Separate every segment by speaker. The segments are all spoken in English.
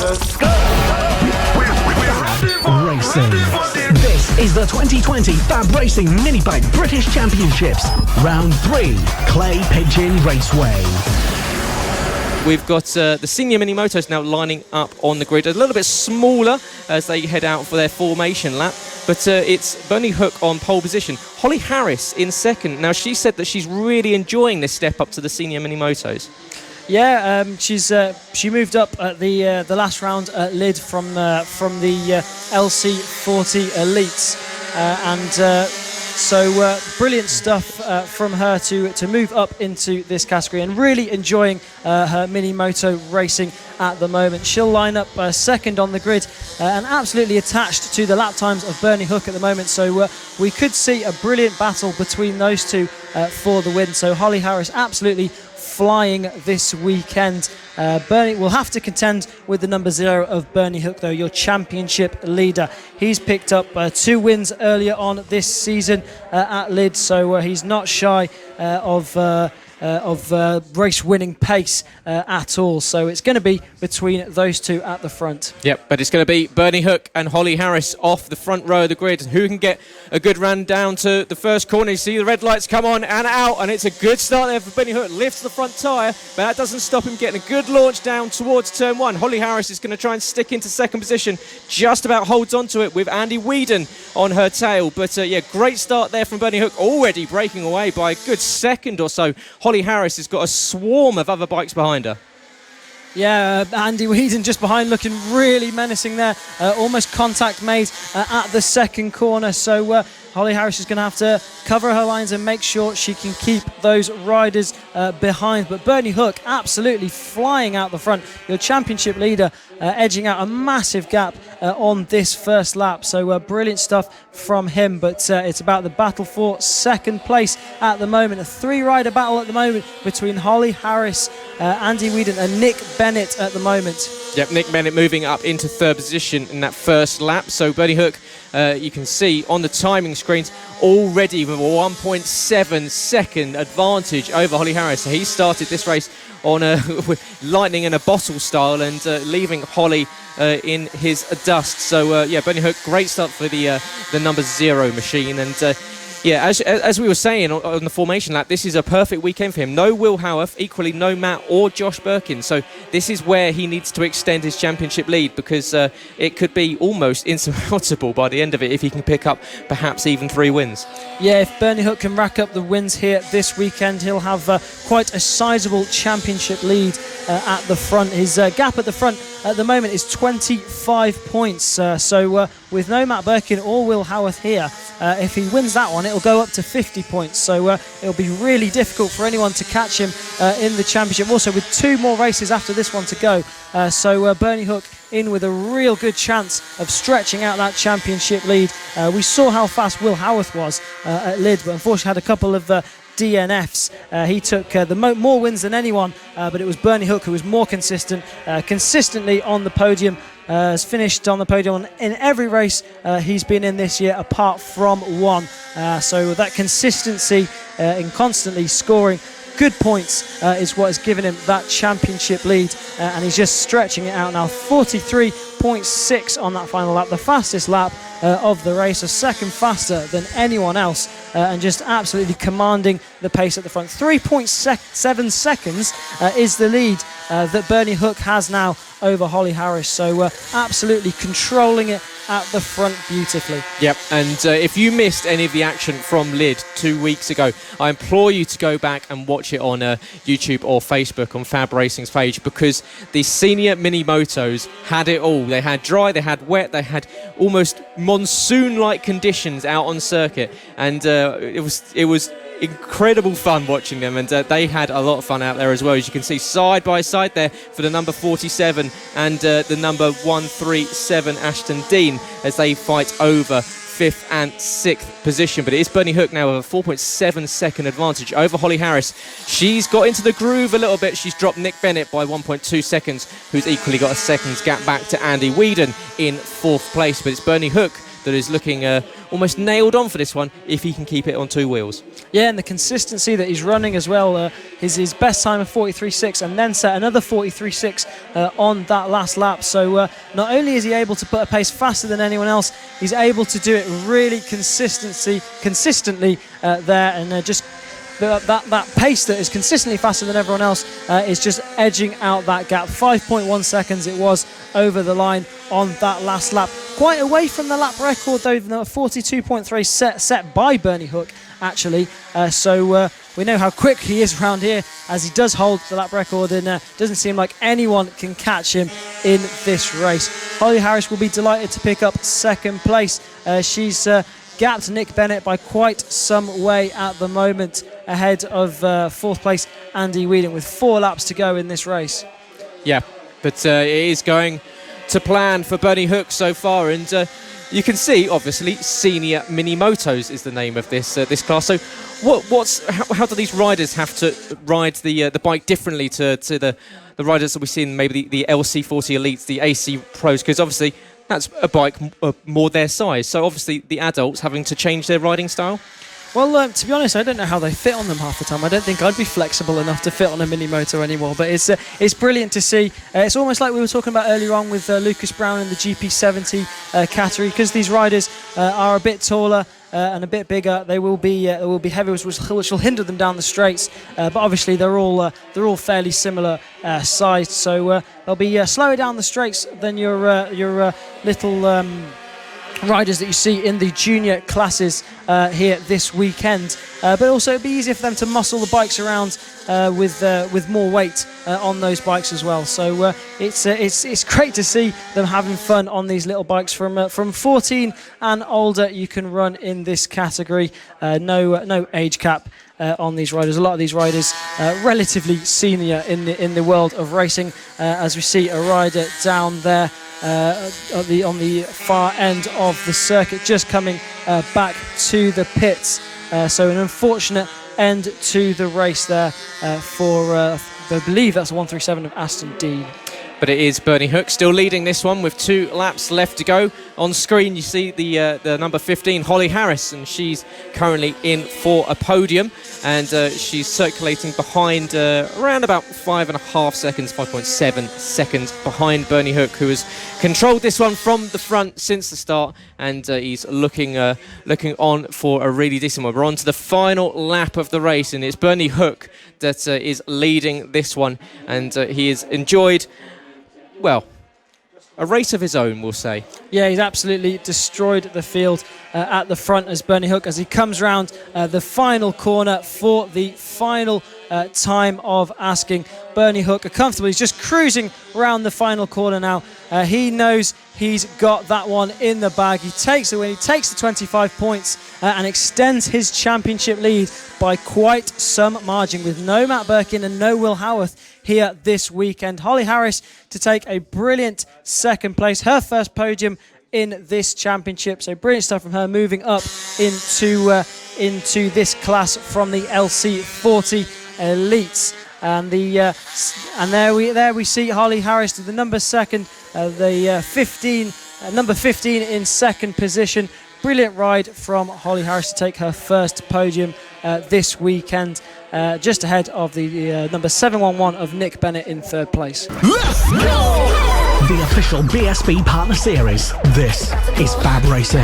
Speaker 1: Let's go!
Speaker 2: Racing. This is the 2020 FAB-Racing Minibike British Championships. Round 3, Clay Pigeon Raceway.
Speaker 3: We've got the Senior Minimotos now lining up on the grid, a little bit smaller as they head out for their formation lap. But it's Bernie Hook on pole position. Holly Harris in second. Now, she said that she's really enjoying this step up to the Senior Minimotos.
Speaker 4: Yeah, she moved up at the last round at Lid from the LC40 Elites, so brilliant stuff from her to move up into this category and really enjoying her Minimoto racing at the moment. She'll line up second on the grid and absolutely attached to the lap times of Bernie Hook at the moment. So we could see a brilliant battle between those two for the win. So Holly Harris absolutely flying this weekend. Bernie will have to contend with the number 0 of Bernie Hook, though, your championship leader. He's picked up 2 wins earlier on this season at Lid, so he's not shy of race-winning pace at all. So it's going to be between those two at the front.
Speaker 3: Yep, but it's going to be Bernie Hook and Holly Harris off the front row of the grid. Who can get a good run down to the first corner? You see the red lights come on and out, and it's a good start there for Bernie Hook. Lifts the front tyre, but that doesn't stop him getting a good launch down towards turn 1. Holly Harris is going to try and stick into second position. Just about holds on to it with Andy Whedon on her tail. But yeah, great start there from Bernie Hook, already breaking away by a good second or so. Holly Harris has got a swarm of other bikes behind her.
Speaker 4: Yeah, Andy Whedon just behind, looking really menacing there. Almost contact made at the second corner. So Holly Harris is going to have to cover her lines and make sure she can keep those riders behind. But Bernie Hook absolutely flying out the front. Your championship leader edging out a massive gap on this first lap. So brilliant stuff from him. But it's about the battle for second place at the moment. A 3-rider battle at the moment between Holly Harris, Andy Whedon and Nick Bennett at the moment.
Speaker 3: Yep, Nick Bennett moving up into third position in that first lap. So Bernie Hook, you can see on the timing screens, already with a 1.7 second advantage over Holly Harris. So he started this race on a lightning in a bottle style and leaving Holly in his dust. So yeah, Bernie Hook, great start for the number 0 machine. And yeah, as we were saying on the formation lap, this is a perfect weekend for him. No Will Howarth, equally no Matt or Josh Birkin. So this is where he needs to extend his championship lead, because it could be almost insurmountable by the end of it if he can pick up perhaps even 3 wins.
Speaker 4: Yeah, if Bernie Hook can rack up the wins here this weekend, he'll have quite a sizable championship lead at the front. His gap at the front at the moment is 25 points. So with no Matt Birkin or Will Howarth here, if he wins that one, it'll go up to 50 points. So it'll be really difficult for anyone to catch him in the championship. Also, with 2 more races after this one to go. So Bernie Hook in with a real good chance of stretching out that championship lead. We saw how fast Will Howarth was at Lid, but unfortunately had a couple of DNFs. He took more wins than anyone, but it was Bernie Hook who was more consistent, consistently on the podium. Has finished on the podium in every race he's been in this year, apart from one. So that consistency in constantly scoring good points is what has given him that championship lead, and he's just stretching it out now. 43.6 on that final lap, the fastest lap of the race, a second faster than anyone else, and just absolutely commanding the pace at the front. 3.7 seconds is the lead that Bernie Hook has now over Holly Harris. So absolutely controlling it at the front beautifully.
Speaker 3: Yep, and if you missed any of the action from Lid 2 weeks ago, I implore you to go back and watch it on YouTube or Facebook on FAB-Racing's page, because the Senior Minimotos had it all. They had dry, they had wet, they had almost monsoon-like conditions out on circuit, and it was incredible fun watching them, and they had a lot of fun out there as well. As you can see, side by side there for the number 47 and the number 137 Ashton Dean, as they fight over 5th and 6th position. But it is Bernie Hook now with a 4.7 second advantage over Holly Harris. She's got into the groove a little bit. She's dropped Nick Bennett by 1.2 seconds, who's equally got a second's gap back to Andy Whedon in 4th place. But it's Bernie Hook that is looking almost nailed on for this one if he can keep it on 2 wheels.
Speaker 4: Yeah, and the consistency that he's running as well. His best time of 43.6 and then set another 43.6 on that last lap. So not only is he able to put a pace faster than anyone else, he's able to do it really consistently there, and just that pace that is consistently faster than everyone else is just edging out that gap. 5.1 seconds it was over the line on that last lap. Quite away from the lap record though, the 42.3 set by Bernie Hook actually. So we know how quick he is around here, as he does hold the lap record, and doesn't seem like anyone can catch him in this race. Holly Harris will be delighted to pick up second place. She's gapped Nick Bennett by quite some way at the moment, ahead of fourth place Andy Whedon with 4 laps to go in this race.
Speaker 3: Yeah, but it is going to plan for Bernie Hook so far, and you can see, obviously, Senior Minimotos is the name of this class. So, how do these riders have to ride the bike differently to the riders that we see in maybe the LC40 Elites, the AC Pros? Because obviously that's a bike more their size. So obviously the adults having to change their riding style.
Speaker 4: Well, to be honest, I don't know how they fit on them half the time. I don't think I'd be flexible enough to fit on a Minimoto anymore. But it's brilliant to see. It's almost like we were talking about earlier on with Lucas Brown in the GP70 category, because these riders are a bit taller and a bit bigger. They will be heavier, which will hinder them down the straights. But obviously they're all fairly similar sized, so they'll be slower down the straights than your little riders that you see in the junior classes here this weekend, but also it'd be easier for them to muscle the bikes around with more weight on those bikes as well. So it's great to see them having fun on these little bikes. From 14 and older you can run in this category. No age cap on these riders. A lot of these riders relatively senior in the world of racing, as we see a rider down there on the far end of the circuit, just coming back to the pits. So an unfortunate end to the race there for I believe that's 137 of Aston Dean.
Speaker 3: But it is Bernie Hook still leading this one with 2 laps left to go. On screen you see the number 15, Holly Harris, and she's currently in for a podium, and she's circulating behind around about 5.5 seconds, 5.7 seconds behind Bernie Hook, who has controlled this one from the front since the start, and he's looking on for a really decent one. We're on to the final lap of the race, and it's Bernie Hook that is leading this one, and he has enjoyed, well, a race of his own, we'll say.
Speaker 4: Yeah, he's absolutely destroyed the field at the front as Bernie Hook, as he comes round the final corner for the final time of asking. Bernie Hook are comfortable. He's just cruising around the final corner now. He knows he's got that one in the bag. He takes the win. He takes the 25 points and extends his championship lead by quite some margin, with no Matt Birkin and no Will Howarth here this weekend. Holly Harris to take a brilliant second place, her first podium in this championship. So brilliant stuff from her, moving up into this class from the LC40 Elites. And there we see Holly Harris to the number 2, number 15 in second position. Brilliant ride from Holly Harris to take her first podium this weekend, just ahead of the number 711 of Nick Bennett in third place.
Speaker 2: Let's go! The official BSB Partner Series. This is FAB-Racing.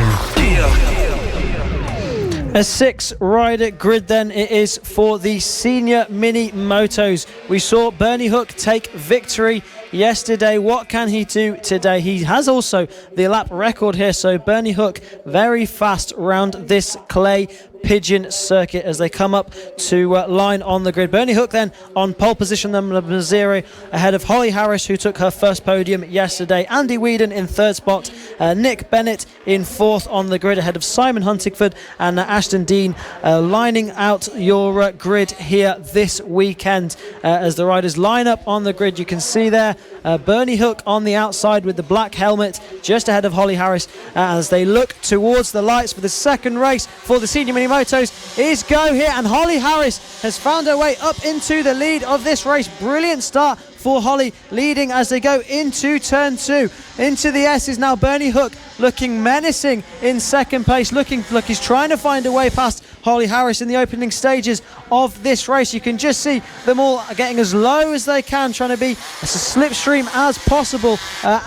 Speaker 4: A 6-rider grid then it is for the Senior Minimotos. We saw Bernie Hook take victory yesterday. What can he do today? He has also the lap record here, so Bernie Hook very fast round this clay Pigeon circuit as they come up to line on the grid. Bernie Hook then on pole position number 0, ahead of Holly Harris, who took her first podium yesterday. Andy Whedon in third spot. Nick Bennett in fourth on the grid, ahead of Simon Huntingford and Ashton Dean, lining out your grid here this weekend. As the riders line up on the grid, you can see there Bernie Hook on the outside with the black helmet, just ahead of Holly Harris, as they look towards the lights for the second race for the Senior Minimotos. Is go here, and Holly Harris has found her way up into the lead of this race. Brilliant start for Holly, leading as they go into turn 2. Into the S is now Bernie Hook, looking menacing in second place, looking like he's trying to find a way past Holly Harris in the opening stages of this race. You can just see them all getting as low as they can, trying to be as slipstream as possible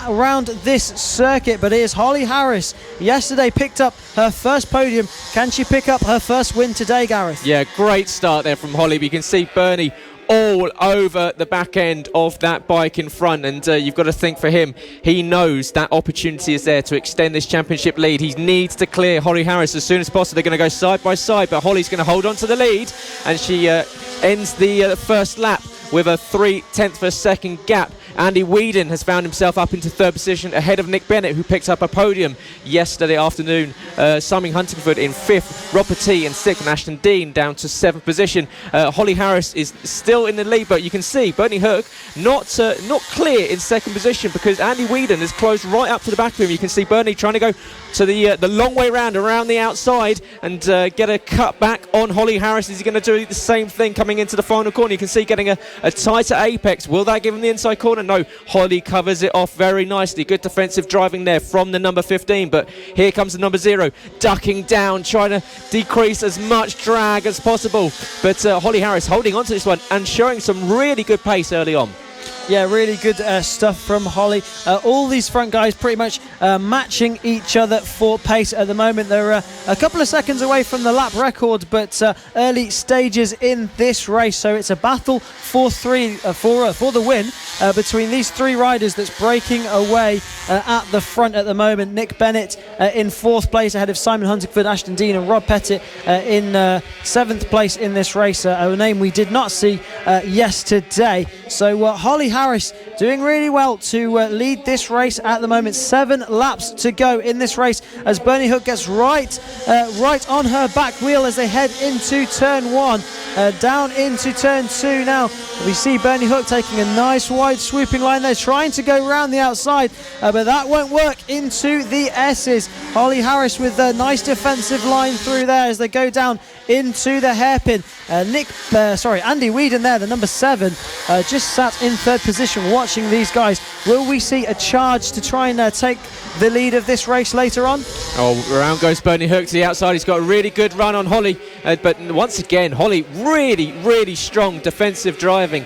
Speaker 4: around this circuit. But it is Holly Harris. Yesterday picked up her first podium. Can she pick up her first win today, Gareth?
Speaker 3: Yeah, great start there from Holly. We can see Bernie all over the back end of that bike in front, and you've got to think for him, he knows that opportunity is there to extend this championship lead. He needs to clear Holly Harris as soon as possible. They're going to go side by side, but Holly's going to hold on to the lead, and she ends the first lap with a 0.3 of a second gap. Andy Whedon has found himself up into third position ahead of Nick Bennett, who picked up a podium yesterday afternoon. Simon Huntingford in fifth, Rob Petit in sixth, and Ashton Dean down to seventh position. Holly Harris is still in the lead, but you can see Bernie Hook not clear in second position because Andy Whedon is closed right up to the back of him. You can see Bernie trying to go to the long way round around the outside and get a cut back on Holly Harris. Is he going to do the same thing coming into the final corner? You can see getting a tighter apex. Will that give him the inside corner? No, Holly covers it off very nicely. Good defensive driving there from the number 15, but here comes the number 0, ducking down, trying to decrease as much drag as possible. But Holly Harris holding on to this one and showing some really good pace early on.
Speaker 4: Yeah, really good stuff from Holly. All these front guys pretty much matching each other for pace at the moment. They're a couple of seconds away from the lap record, but early stages in this race. So it's a battle for the win between these three riders that's breaking away at the front at the moment. Nick Bennett in fourth place ahead of Simon Huntingford, Ashton Dean and Rob Petit in seventh place in this race, a name we did not see yesterday. So Holly Harris doing really well to lead this race at the moment. 7 laps to go in this race as Bernie Hook gets right on her back wheel as they head into turn 1. Down into turn 2 now. We see Bernie Hook taking a nice wide swooping line there, trying to go around the outside, but that won't work into the S's. Holly Harris with a nice defensive line through there as they go down into the hairpin. Andy Whedon there, the number 7, just sat in third position watching these guys. Will we see a charge to try and take the lead of this race later on?
Speaker 3: Oh, around goes Bernie Hook to the outside. He's got a really good run on Holly, but once again, Holly really strong defensive driving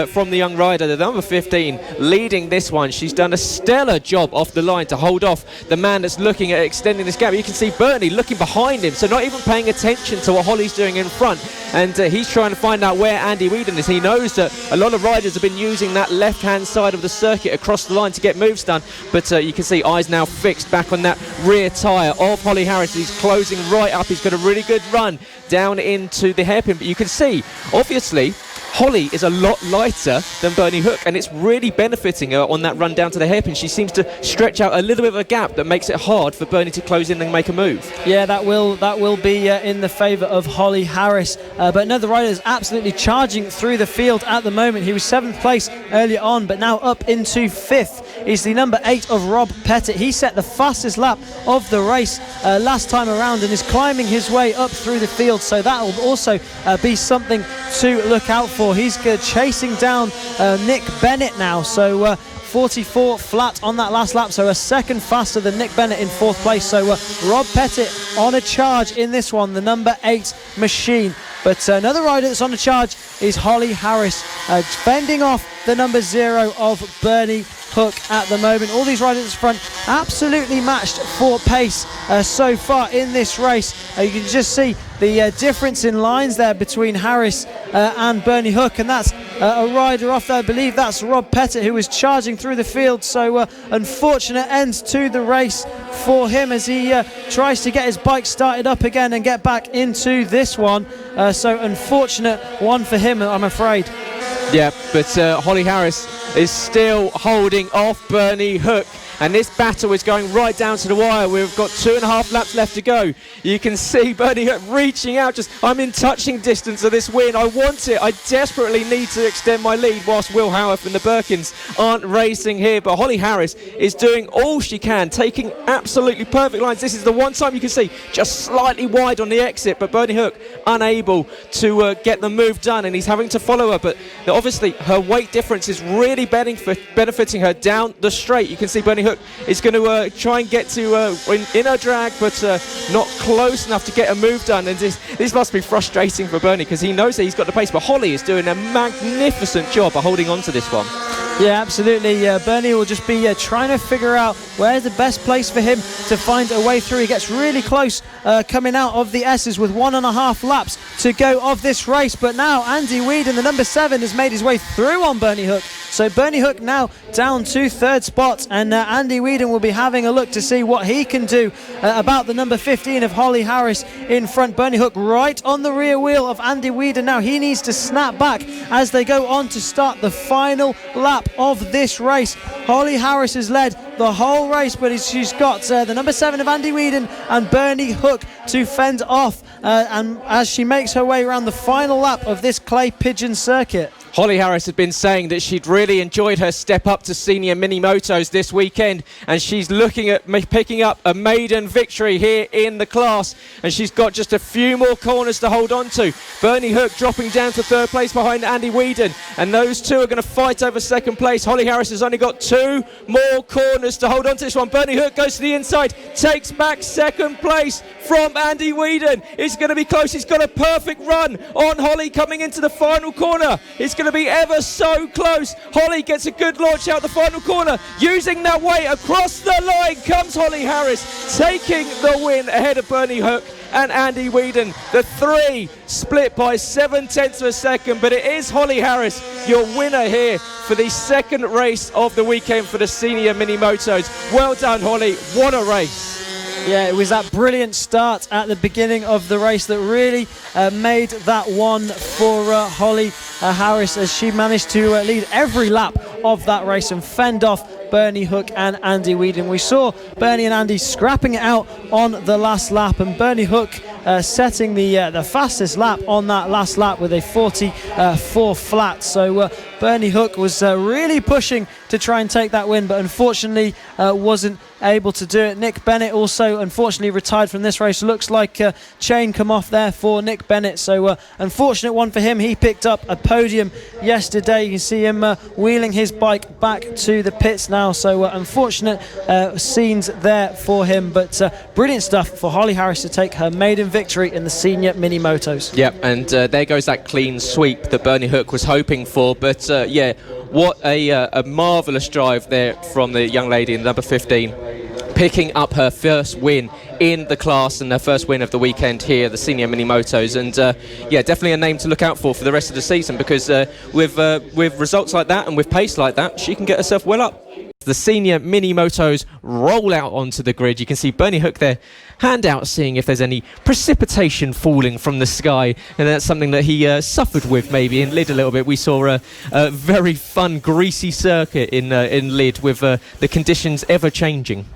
Speaker 3: from the young rider, the number 15, leading this one. She's done a stellar job off the line to hold off the man that's looking at extending this gap. You can see Bernie looking behind him, so not even paying attention to what Holly's doing in front, and he's trying to find out where Andy Whedon is. He knows that a lot of riders have been using that left-hand side of the circuit across the line to get moves done, but you can see eyes now fixed back on that rear tyre of Holly Harris. He's closing right up. He's got a really good run down into the hairpin, but you can see, obviously, Holly is a lot lighter than Bernie Hook, and it's really benefiting her on that run down to the hairpin. She seems to stretch out a little bit of a gap that makes it hard for Bernie to close in and make a move. Yeah, that will be in the favour of Holly Harris. But another rider is absolutely charging through the field at the moment. He was 7th place earlier on, but now up into 5th is the number 8 of Rob Petit. He set the fastest lap of the race last time around and is climbing his way up through the field. So that will also be something to look out for. He's chasing down Nick Bennett now, so 44 flat on that last lap, so a second faster than Nick Bennett in 4th place. So Rob Petit on a charge in this one, the number 8 machine. But another rider that's on a charge is Holly Harris, fending off the number 0 of Bernie Hook at the moment. All these riders at the front absolutely matched for pace so far in this race. You can just see the difference in lines there between Harris and Bernie Hook, and that's a rider off there. I believe that's Rob Petit, who was charging through the field. So unfortunate end to the race for him as he tries to get his bike started up again and get back into this one. So unfortunate one for him, I'm afraid. Yeah, but Holly Harris is still holding off Bernie Hook. And this battle is going right down to the wire. We've got 2.5 laps left to go. You can see Bernie Hook reaching out. I'm in touching distance of this win. I want it. I desperately need to extend my lead whilst Will Howarth and the Birkins aren't racing here. But Holly Harris is doing all she can, taking absolutely perfect lines. This is the one time you can see just slightly wide on the exit, but Bernie Hook unable to get the move done, and he's having to follow her. But obviously her weight difference is really benefiting her down the straight. You can see Bernie Hook is going to try and get to in her drag, but not close enough to get a move done. And this must be frustrating for Bernie, because he knows that he's got the pace, but Holly is doing a magnificent job of holding on to this one.
Speaker 4: Yeah, absolutely. Bernie will just be trying to figure out where's the best place for him to find a way through. He gets really close coming out of the S's with 1.5 laps to go of this race. But now Andy Whedon, the number 7, has made his way through on Bernie Hook. So Bernie Hook now down to 3rd spot, and Andy Whedon will be having a look to see what he can do about the number 15 of Holly Harris in front. Bernie Hook right on the rear wheel of Andy Whedon now. He needs to snap back as they go on to start the final lap of this race. Holly Harris has led the whole race, but she's got the number 7 of Andy Whedon and Bernie Hook to fend off, and as she makes her way around the final lap of this clay pigeon circuit.
Speaker 3: Holly Harris had been saying that she'd really enjoyed her step up to Senior Minimotos this weekend, and she's looking at picking up a maiden victory here in the class, and she's got just a few more corners to hold on to. Bernie Hook dropping down to 3rd place behind Andy Whedon, and those two are going to fight over 2nd place. Holly Harris has only got 2 more corners to hold on to this one. Bernie Hook goes to the inside, takes back 2nd place from Andy Whedon. It's going to be close. He's got a perfect run on Holly coming into the final corner. It's going to be ever so close. Holly gets a good launch out the final corner. Using that weight across the line comes Holly Harris, taking the win ahead of Bernie Hook and Andy Whedon. The 3 split by 0.7 of a second, but it is Holly Harris, your winner here for the 2nd race of the weekend for the Senior Minimotos. Well done, Holly. What a race.
Speaker 4: Yeah, it was that brilliant start at the beginning of the race that really made that one for Holly Harris, as she managed to lead every lap of that race and fend off Bernie Hook and Andy Whedon. We saw Bernie and Andy scrapping it out on the last lap, and Bernie Hook setting the fastest lap on that last lap with a 44 flat. So Bernie Hook was really pushing to try and take that win, but unfortunately wasn't able to do it. Nick Bennett also unfortunately retired from this race. Looks like chain come off there for Nick Bennett, so unfortunate one for him. He picked up a podium yesterday. You can see him wheeling his bike back to the pits now, so unfortunate scenes there for him, but brilliant stuff for Holly Harris to take her maiden victory in the Senior Minimotos.
Speaker 3: Yep, and there goes that clean sweep that Bernie Hook was hoping for, but yeah, what a marvellous drive there from the young lady in number 15, picking up her first win in the class and her first win of the weekend here, the Senior Minimotos. And yeah, definitely a name to look out for the rest of the season, because with results like that and with pace like that, she can get herself well up. The Senior Minimotos roll out onto the grid. You can see Bernie Hook there, hand out, seeing if there's any precipitation falling from the sky, and that's something that he suffered with maybe in Lid a little bit. We saw a very fun, greasy circuit in Lid with the conditions ever changing.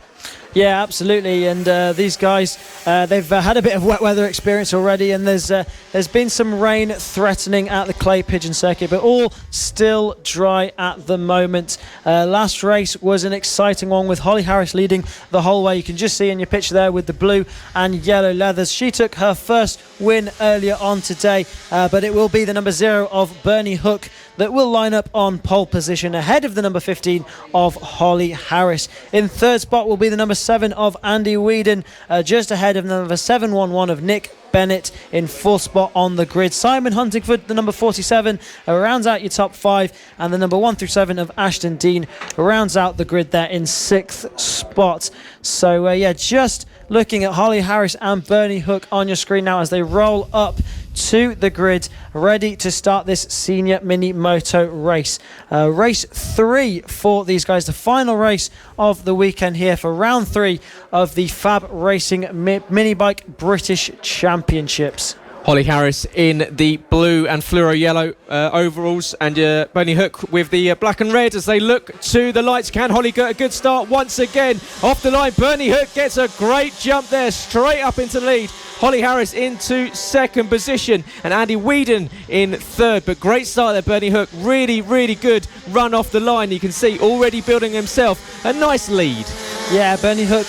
Speaker 4: Yeah, absolutely, and these guys, they've had a bit of wet weather experience already, and there's been some rain threatening at the clay pigeon circuit, but all still dry at the moment. Last race was an exciting one with Holly Harris leading the whole way. You can just see in your picture there with the blue and yellow leathers. She took her first win earlier on today, but it will be the number 0 of Bernie Hook that will line up on pole position ahead of the number 15 of Holly Harris. In 3rd spot will be the number 7 of Andy Whedon, just ahead of the number 711 of Nick Bennett in 4th spot on the grid. Simon Huntingford, the number 47, rounds out your top 5, and the number 1 through 7 of Ashton Dean rounds out the grid there in 6th spot. So yeah, just looking at Holly Harris and Bernie Hook on your screen now as they roll up to the grid, ready to start this Senior Minimoto race. Race 3 for these guys, the final race of the weekend here for round 3 of the FAB-Racing Minibike British Championships.
Speaker 3: Holly Harris in the blue and fluoro yellow overalls, and Bernie Hook with the black and red as they look to the lights. Can Holly get a good start once again? Off the line, Bernie Hook gets a great jump there, straight up into the lead. Holly Harris into second position and Andy Whedon in third. But great start there, Bernie Hook. Really, really good run off the line. You can see already building himself a nice lead.
Speaker 4: Yeah, Bernie Hook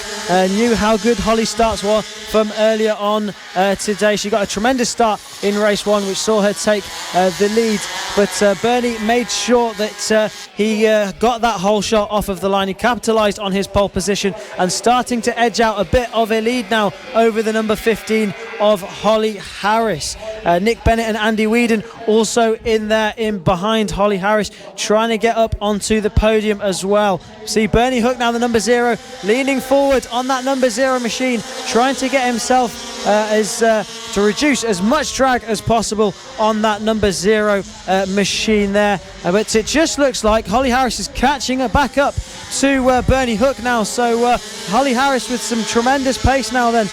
Speaker 4: knew how good Holly's starts were from earlier on today. She got a tremendous start in race one, which saw her take the lead. But Bernie made sure that he got that whole shot off of the line. He capitalised on his pole position and starting to edge out a bit of a lead now over the number 15 of Holly Harris. Nick Bennett and Andy Whedon also in there in behind Holly Harris, trying to get up onto the podium as well. See Bernie Hook now, the number 0, leaning forward on that number 0 machine, trying to get himself to reduce as much drag as possible on that number 0 machine there. But it just looks like Holly Harris is catching her back up to Bernie Hook now. So Holly Harris with some tremendous pace now then,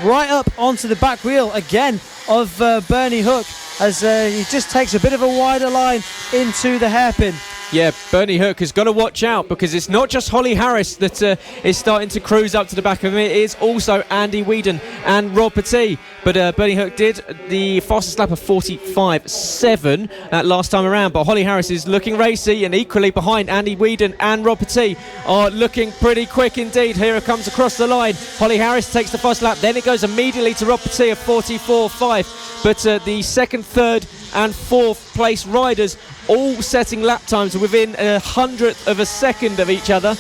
Speaker 4: right up onto the back wheel again of Bernie Hook as he just takes a bit of a wider line into the hairpin.
Speaker 3: Yeah, Bernie Hook has got to watch out because it's not just Holly Harris that is starting to cruise up to the back of him. It is also Andy Whedon and Rob Petit. But Bernie Hook did the fastest lap of 45.7 last time around. But Holly Harris is looking racy, and equally behind Andy Whedon and Rob Petit are looking pretty quick indeed. Here it comes across the line. Holly Harris takes the first lap. Then it goes immediately to Rob Petit of 44.5. But the second, third and fourth place riders all setting lap times within 100th of a second of each other.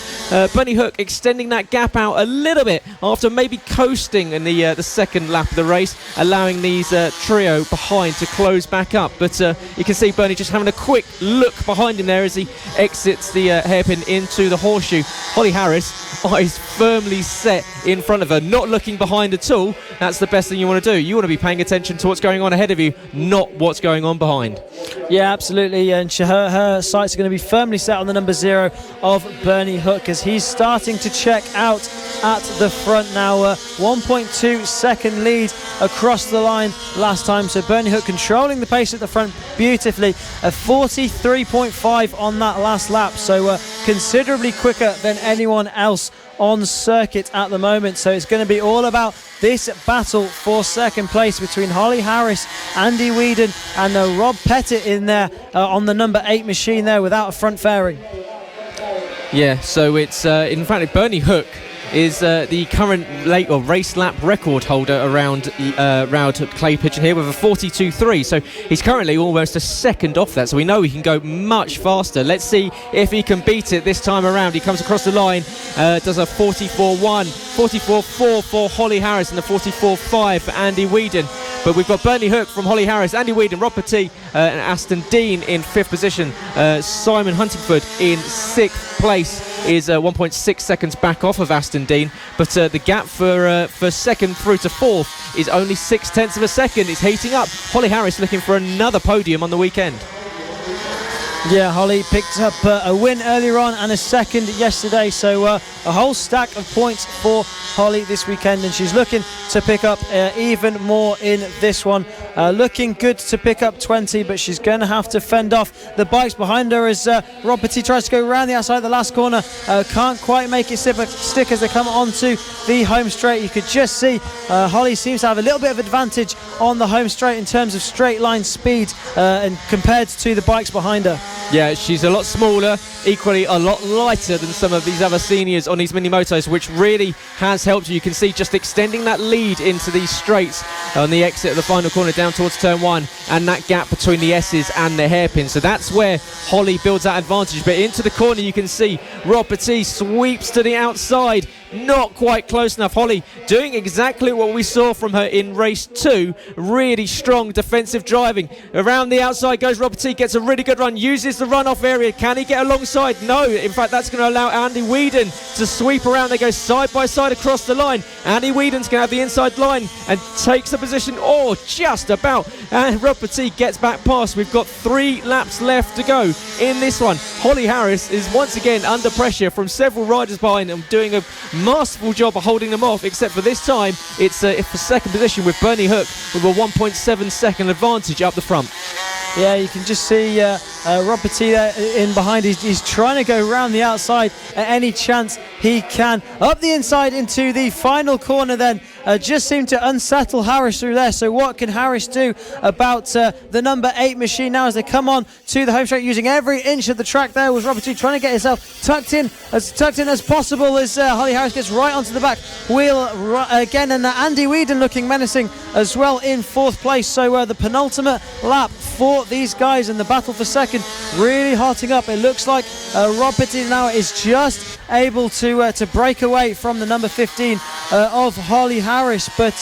Speaker 3: Bernie Hook extending that gap out a little bit after maybe coasting in the second lap of the race, allowing these trio behind to close back up. But you can see Bernie just having a quick look behind him there as he exits the hairpin into the horseshoe. Holly Harris, eyes firmly set in front of her, not looking behind at all. That's the best thing you want to do. You want to be paying attention to what's going on ahead of you, not what's going on behind.
Speaker 4: Yeah, absolutely. And her sights are going to be firmly set on the number 0 of Bernie Hook as he's starting to check out at the front now. 1.2 second lead across the line last time. So Bernie Hook controlling the pace at the front beautifully. A 43.5 on that last lap. So considerably quicker than anyone else on circuit at the moment. So it's going to be all about this battle for second place between Holly Harris, Andy Whedon and Rob Pettit in there on the number 8 machine there without a front fairing.
Speaker 3: Yeah, so it's in fact Bernie Hook is the current race lap record holder around Clay Pigeon here with a 42.3. So he's currently almost a second off that. So we know he can go much faster. Let's see if he can beat it this time around. He comes across the line, does a 44.1, 44.4 for Holly Harris and a 44.5 for Andy Whedon. But we've got Bernie Hook from Holly Harris, Andy Whedon, Rob Petit and Aston Dean in 5th position. Simon Huntingford in 6th place is 1.6 seconds back off of Aston Dean. But the gap for second through to 4th is only 0.6 of a second. It's heating up. Holly Harris looking for another podium on the weekend.
Speaker 4: Yeah, Holly picked up a win earlier on and a second yesterday, so a whole stack of points for Holly this weekend, and she's looking to pick up even more in this one. Looking good to pick up 20, but she's going to have to fend off the bikes behind her as Rob Petit tries to go around the outside of the last corner. Can't quite make it stick as they come onto the home straight. You could just see Holly seems to have a little bit of advantage on the home straight in terms of straight line speed and compared to the bikes behind her.
Speaker 3: Yeah, she's a lot smaller, equally a lot lighter than some of these other seniors on these mini-motos, which really has helped you. You can see just extending that lead into these straights on the exit of the final corner down towards turn 1, and that gap between the S's and the hairpins. So that's where Holly builds that advantage. But into the corner you can see Rob Petit sweeps to the outside. Not quite close enough. Holly doing exactly what we saw from her in race 2. Really strong defensive driving. Around the outside goes Rob Petit, gets a really good run, uses the runoff area. Can he get alongside? No. In fact, that's going to allow Andy Whedon to sweep around. They go side by side across the line. Andy Whedon's going to have the inside line and takes the position, or just about. And Rob Petit gets back past. We've got 3 laps left to go in this one. Holly Harris is once again under pressure from several riders behind and doing a masterful job of holding them off, except for this time it's for second position with Bernie Hook with a 1.7 second advantage up the front.
Speaker 4: Yeah, you can just see Rob Petit there in behind. He's trying to go round the outside at any chance he can. Up the inside into the final corner then. Just seemed to unsettle Harris through there. So what can Harris do about the number 8 machine now as they come on to the home straight, using every inch of the track there? Was Rob Petit trying to get himself tucked in as possible as Holly Harris gets right onto the back wheel again, and Andy Whedon looking menacing as well in 4th place. So the penultimate lap for these guys in the battle for second really hotting up. It looks like Rob Petit now is just able to break away from the number 15 of Holly Harris, but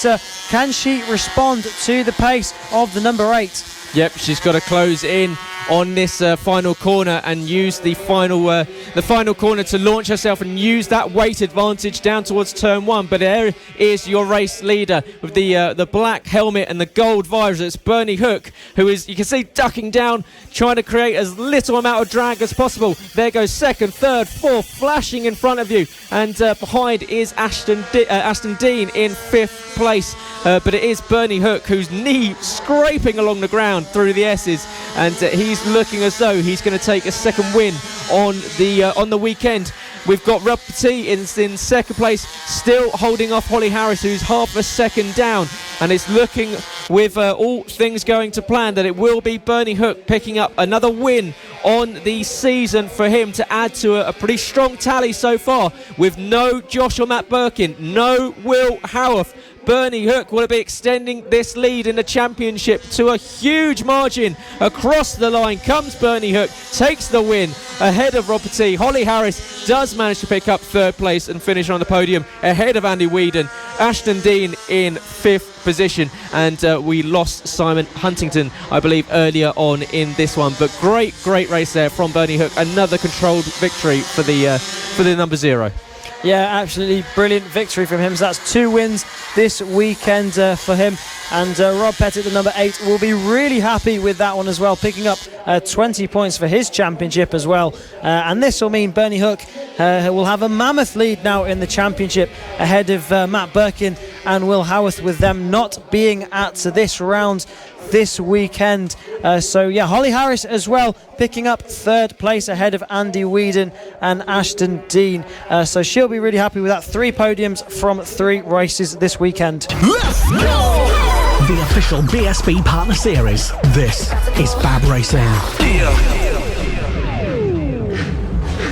Speaker 4: can she respond to the pace of the number 8?
Speaker 3: Yep, she's got to close in on this final corner and use the final corner to launch herself and use that weight advantage down towards turn 1. But there is your race leader with the black helmet and the gold visor. It's Bernie Hook, who is, you can see, ducking down, trying to create as little amount of drag as possible. There goes second, third, fourth, flashing in front of you, and behind is Ashton Dean in 5th place. But it is Bernie Hook whose knee scraping along the ground through the S's, and he's looking as though he's going to take a second win on the weekend. We've got Rob Petit in second place, still holding off Holly Harris, who's half a second down, and it's looking, with all things going to plan, that it will be Bernie Hook picking up another win on the season for him to add to a pretty strong tally so far, with no Josh or Matt Birkin, no Will Howarth. Bernie Hook will be extending this lead in the championship to a huge margin. Across the line comes Bernie Hook, takes the win ahead of Rob Petit. Holly Harris does manage to pick up 3rd place and finish on the podium ahead of Andy Whedon. Ashton Dean in 5th position, and we lost Simon Huntington, I believe, earlier on in this one. But great race there from Bernie Hook. Another controlled victory for the number 0.
Speaker 4: Yeah, absolutely brilliant victory from him. So that's 2 wins this weekend for him. And Rob Petit, the number 8, will be really happy with that one as well, picking up 20 points for his championship as well. And this will mean Bernie Hook will have a mammoth lead now in the championship ahead of Matt Birkin and Will Howarth, with them not being at this round this weekend. So yeah, Holly Harris as well picking up 3rd place ahead of Andy Whedon and Ashton Dean. So she'll be really happy with that. 3 podiums from 3 races this weekend.
Speaker 2: Let's go! The official BSB Partner Series. This is FAB-Racing. Yeah.